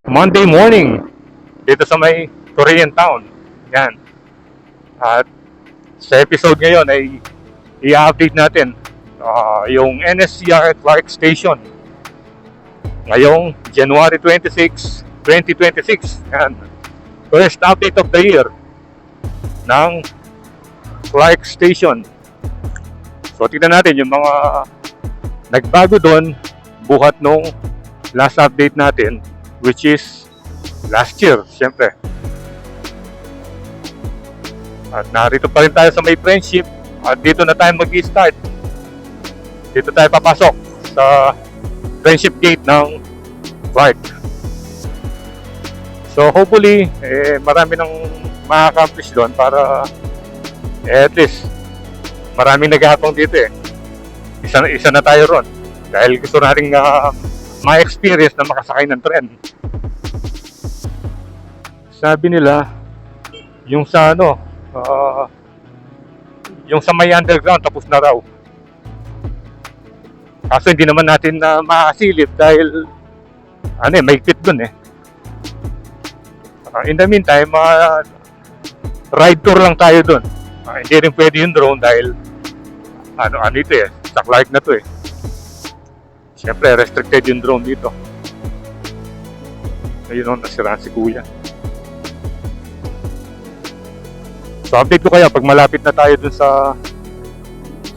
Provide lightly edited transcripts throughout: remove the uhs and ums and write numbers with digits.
Monday morning dito sa may Korean Town. Yan. At sa episode ngayon ay i-update natin yung NSCR Clark Station ngayong January 26, 2026. Yan. First update of the year ng Clark Station. So tignan natin yung mga nagbago doon buhat nung last update natin, which is last year, syempre. At narito pa rin tayo sa may Friendship at dito na tayo mag-i-start. Dito tayo papasok sa Friendship Gate ng Clark. So hopefully, marami nang ma-accomplish doon para at least maraming naghahatong dito eh. Isa na tayo ron. Dahil gusto nating ma-experience na makasakay ng tren. Sabi nila, yung sa yung sa may underground tapos na raw. Kaso hindi naman natin na makasilip dahil mahigpit dun eh. In the meantime, ride tour lang tayo dun. Hindi rin pwede yung drone dahil ito eh, sa Clark na to eh. Siyempre, restricted yung drone dito. Ayun, nasiraan si Kuya. So, update ko kayo pag malapit na tayo dun sa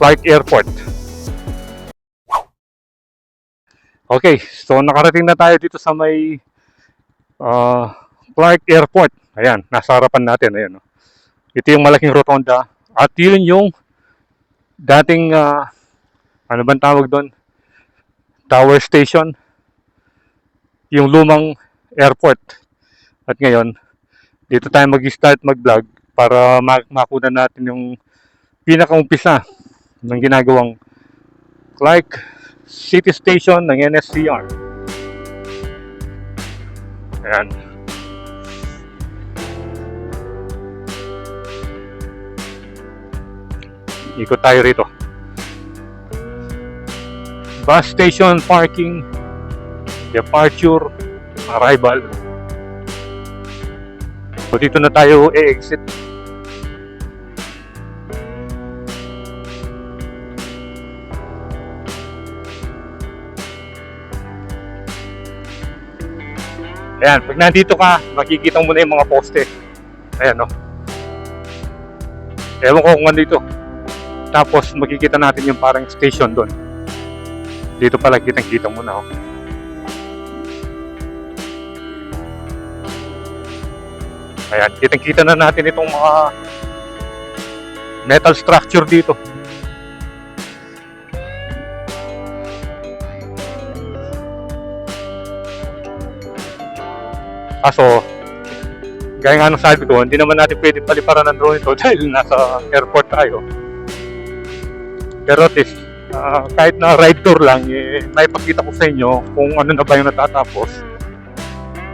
Clark Airport. Okay, so nakarating na tayo dito sa may Clark Airport. Ayan, nasa harapan natin. Ayan, no? Ito yung malaking rotonda. At yun yung dating, ano bang tawag doon? Tower Station. Yung lumang airport. At ngayon, dito tayo mag-start mag-vlog para makunan natin yung pinakaumpisa ng ginagawang Clark City Station ng NSCR. Ayan. Ikot tayo rito. Bus station, parking, departure, arrival. So dito na tayo e-exit. Ayan, pag nandito ka, makikita mo na yung mga poste. Ayan, no? Ewan ko kung nandito. Tapos makikita natin yung parang station doon. Dito pala kitang-kita mo na, oh. Ayan, kitang-kita na natin itong mga metal structure dito. Kaso, gaya nga nung sabi ko, hindi naman natin pwede paliparan ng drone ito dahil nasa airport tayo. Pero at least, kahit na ride tour lang, maipakita ko sa inyo kung ano na ba yung natatapos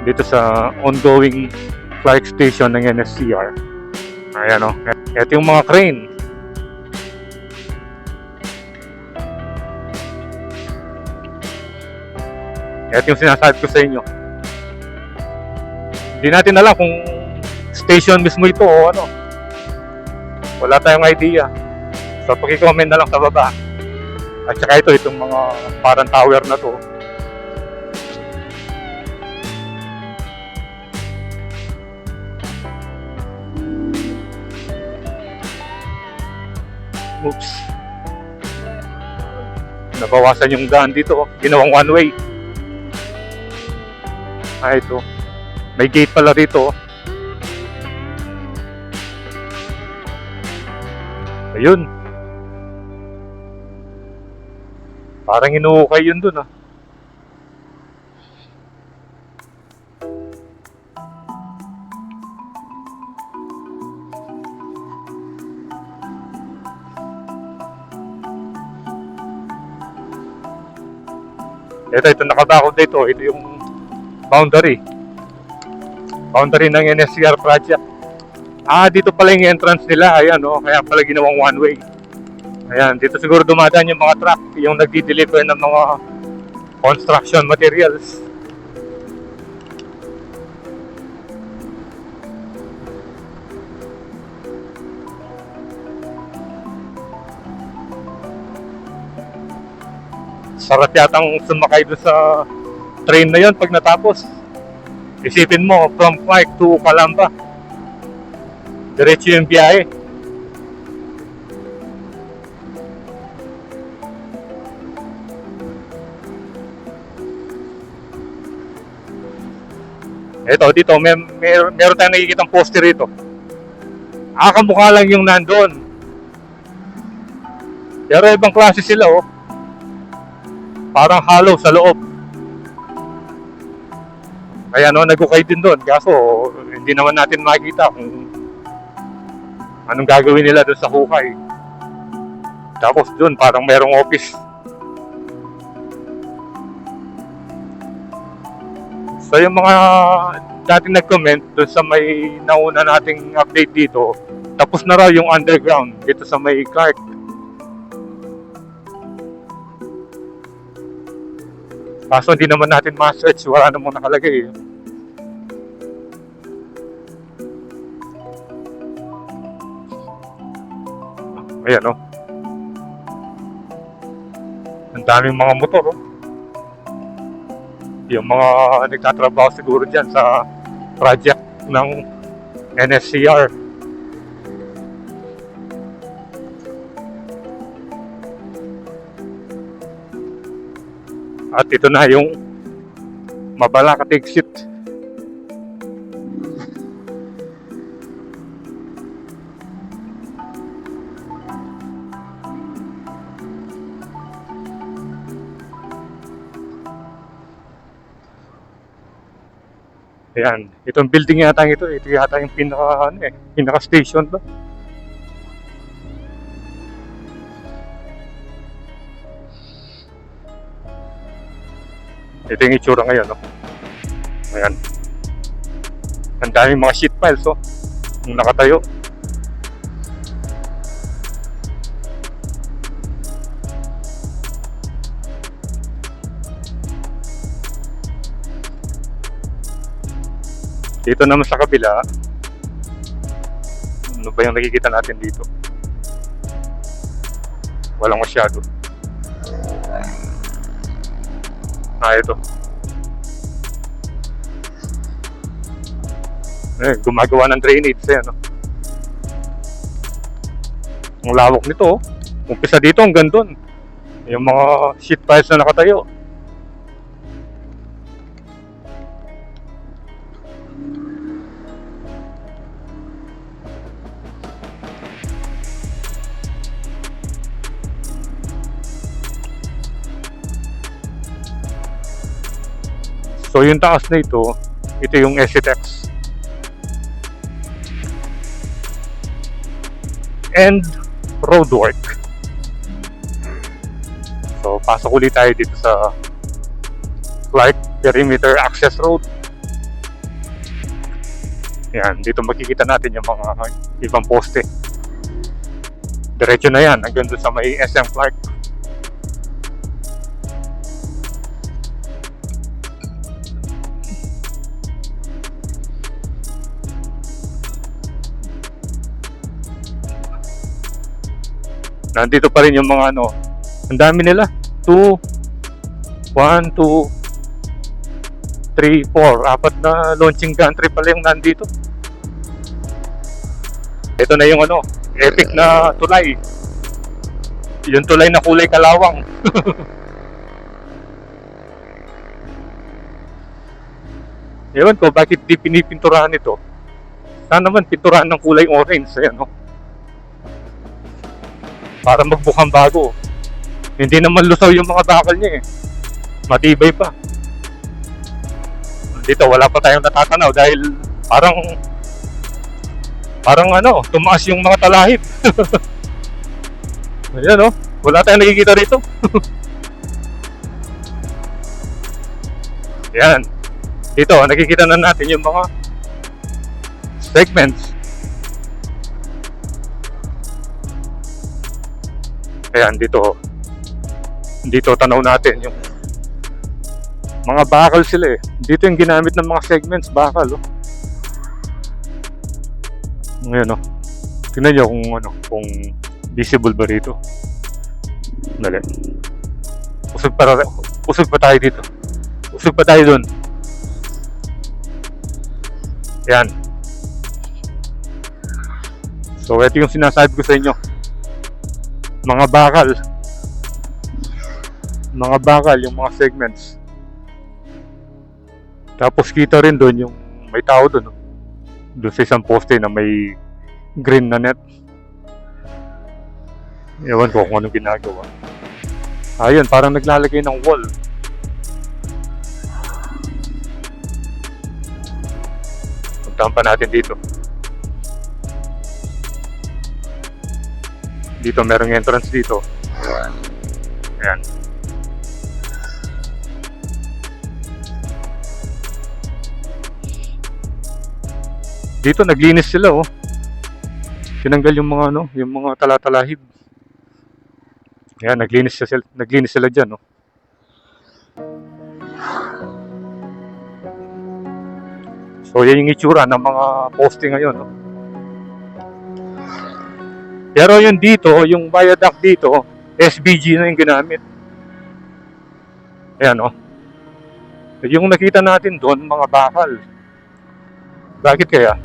dito sa ongoing Clark Station ng NSCR. Ayan, o. Ito yung mga crane. Ito yung sinasabi ko sa inyo. Hindi natin alam kung station mismo ito o ano. Wala tayong idea. So, paki-comment na lang sa baba. At saka itong mga parang tower na to. Oops. Nabawasan yung daan dito. Ginawang one way. Ito. May gate pala dito. Ayun. Parang inuukay yun dun, ah. Ito nakabakod dito. Ito yung boundary ng NSCR project. Dito pala yung entrance nila. Ayan, oh, kaya pala ginawang one way. Ayan, dito siguro dumadaan yung mga truck, yung nagdi-deliver ng mga construction materials. Sarap yatang sumakay doon sa train na yon pag natapos. Isipin mo, from Clark to Calamba. Diretso yung biyahe. Ito, dito, meron tayong nakikitang poster rito. Kamukha lang yung nandun. Pero ibang klase sila, oh. Parang hollow sa loob. Kaya no, nagukay din doon. Kaso, hindi naman natin makikita kung anong gagawin nila doon sa hukay. Tapos doon, parang merong office. So yung mga dating nag-comment doon sa may nauna nating update dito, tapos na raw yung underground dito sa may Clark. Kaso hindi naman natin ma-search, wala namang nakalagay. Ayan, oh. Ang daming mga motor, oh. Yung mga nagtatrabaho siguro dyan sa project ng NSCR. At ito na yung Mabalakad exit. Ayan, itong building yata ito yata yung pinaka station ba? Ito yung itsura ngayon, no? Ayan. Ang daming mga sheet piles, oh. Yung nakatayo. Dito naman sa kabila, ano ba yung nakikita natin dito? Walang masyado. Ito. Gumagawa ng drainage, no? Ang lawak nito, oh. Umpisa dito hanggang doon. Yung mga sheet piles na nakatayo. So yung taas na ito yung SCTEX. And roadwork. So pasok ulit tayo dito sa Clark Perimeter Access Road. Yan, dito makikita natin yung mga ibang poste. Diretso na yan hanggang doon sa may SM Clark. Nandito pa rin yung mga ang dami nila. 2, 1, 2, 3, 4. Apat na launching gantry pala yung nandito. Ito na yung epic na tulay. Yung tulay na kulay kalawang. Ewan ko bakit di pinipinturahan ito. Sana naman pinturahan ng kulay orange. Ayan, para magbukang bago. Hindi naman lusaw yung mga bakal niya, matibay pa. Dito wala pa tayong natatanaw dahil parang tumaas yung mga talahib. Ayan, wala tayong nakikita rito. Ayan, dito nakikita na natin yung mga segments. Ayan, dito tanaw natin yung mga bakal sila. Dito yung ginamit ng mga segments, bakal. Ngayon, tingnan nyo kung visible ba rito. Dali. usog pa tayo dito. Usog pa tayo dun. Yan. So, ito yung sinasabi ko sa inyo. Mga bakal, yung mga segments. Tapos kita rin dun yung may tao dun. Dun sa isang poste na may green na net. Ewan ko kung anong ginagawa. Ayun, parang naglalagay ng wall. Puntahan pa natin dito. Dito merong entrance dito. Ayan. Dito naglinis sila oh. Tinanggal yung mga yung mga tala-talahib. Ayan, naglinis sila dyan oh. So yan yung itsura ng mga poste ngayon no. Pero yun dito, yung viaduct dito, SBG na yung ginamit. Ayan o. Yung nakita natin doon, mga bakal. Bakit kaya?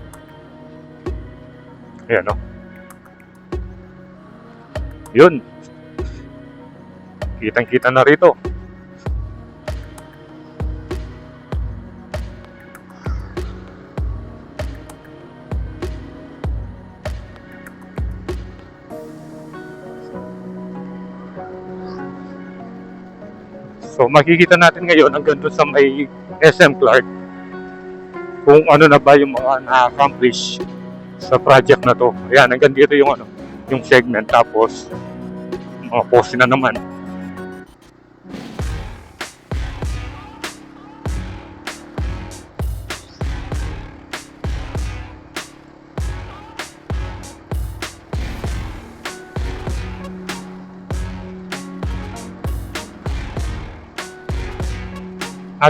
Ayan o. Yun. Kitang-kita na rito. So makikita natin ngayon hanggang doon sa may SM Clark kung ano na ba yung mga na-accomplish sa project na to. Ayan, hanggang dito yung yung segment, tapos mga poste na naman.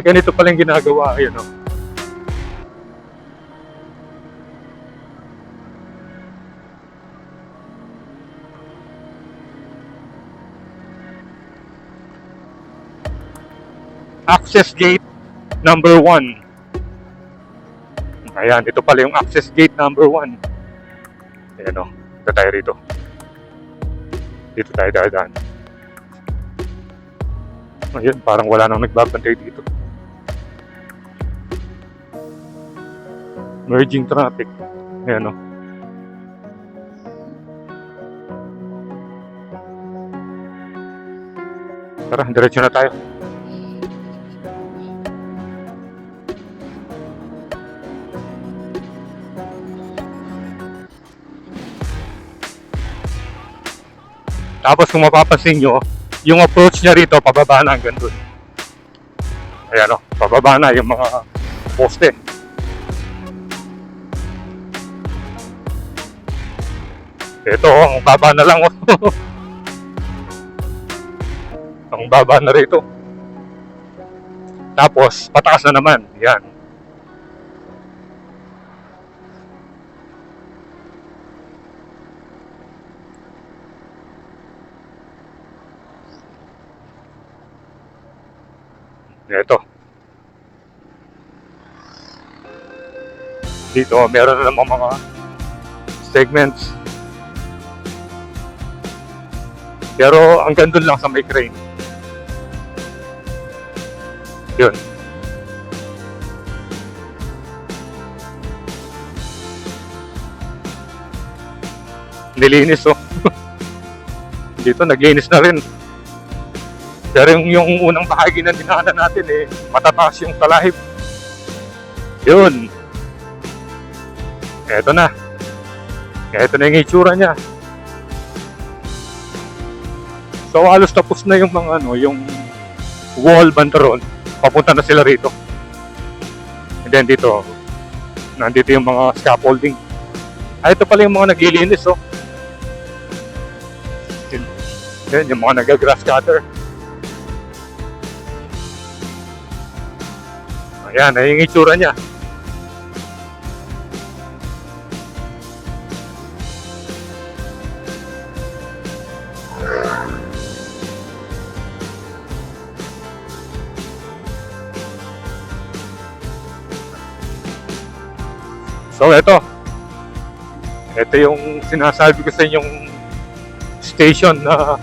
Ganito pala yung ginagawa. Ayun o. Access gate number 1. Ayan, ito pala yung access gate number 1. Ayan o. Ito tayo rito. Dito tayo dadaan. Ayun, parang wala nang nagbabantay dito. Merging traffic. Ayan o. Tara, diretso na tayo. Tapos kung mapapansin nyo, yung approach niya rito, pababa na hanggang dun. Ayan o, pababa na yung mga poste. Ito, ang baba na lang. Ang baba na rito. Tapos, pataas na naman. Yan. Ito. Dito, meron na naman mga segments. Pero hanggang doon lang sa may crane. Yun. Nilinis oh. Dito naglinis na rin. Pero yung unang bahagi na dinaanan natin matataas yung talahib. Yun. Eto na. Eto na yung itsura niya. So halos tapos na yung mga yung wall bantaron. Papunta na sila rito. And then dito, nandito yung mga scaffolding. Ito pala yung mga naglilinis oh. Yan, yung mga nag-grass cutter. Ayan, ay yung itsura niya. So ito yung sinasabi ko sa inyong station na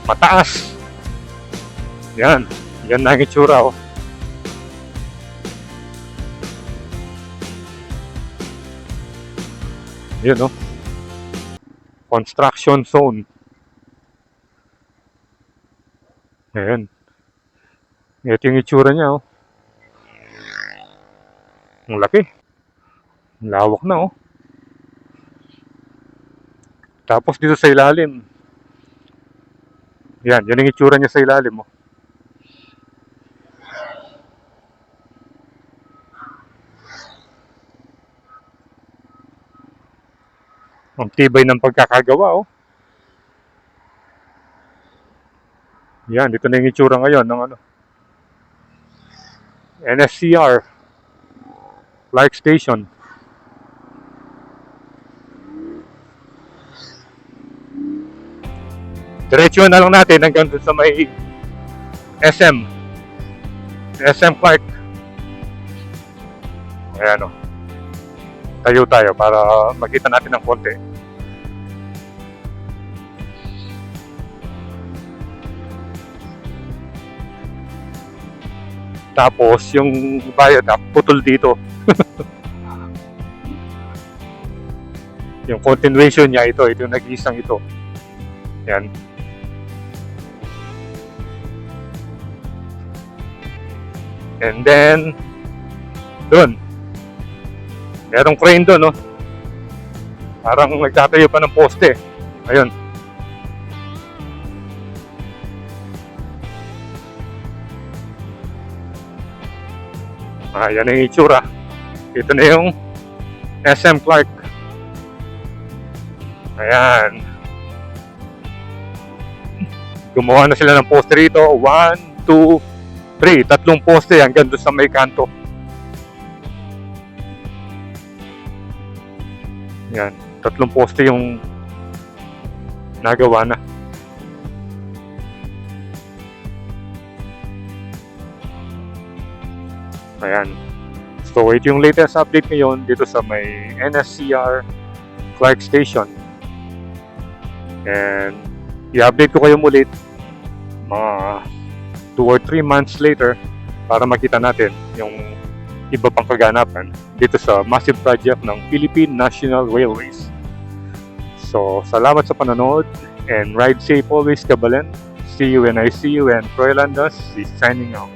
mataas. Yan na ang itsura oh. Yun oh. Construction zone. Ayan. Ito yung itsura niya oh. Ang laki. Ang lawak na oh. Tapos dito sa ilalim. Yan yung itsura niya sa ilalim oh. Ang tibay ng pagkakagawa oh. Yan, dito na yung itsura ngayon ng ano. NSCR Clark Station. Diretso na lang natin hanggang sa may SM Clark. Ayan o. Tayo para makita natin ng konti. Tapos yung viaduct putol dito. Yung continuation niya ito yung nag-iisang ito. Yan. And then doon merong crane doon no. Parang nagtatayo pa ng poste. Ayun. Yan yung itsura. Ito na yung SM Clark. Ayan. Gumawa na sila ng poste rito. 1, 2, 3. Tatlong poste hanggang doon sa may kanto. Yan. Tatlong poste yung nagawa na. Ayan. So ito yung latest update ngayon dito sa may NSCR Clark Station. And i-update ko kayo mulit mga 2 or 3 months later para makita natin yung iba pang kaganapan dito sa massive project ng Philippine National Railways. So salamat sa panonood and ride safe always, Kabalen. See you when I see you, and Troy Landas is signing out.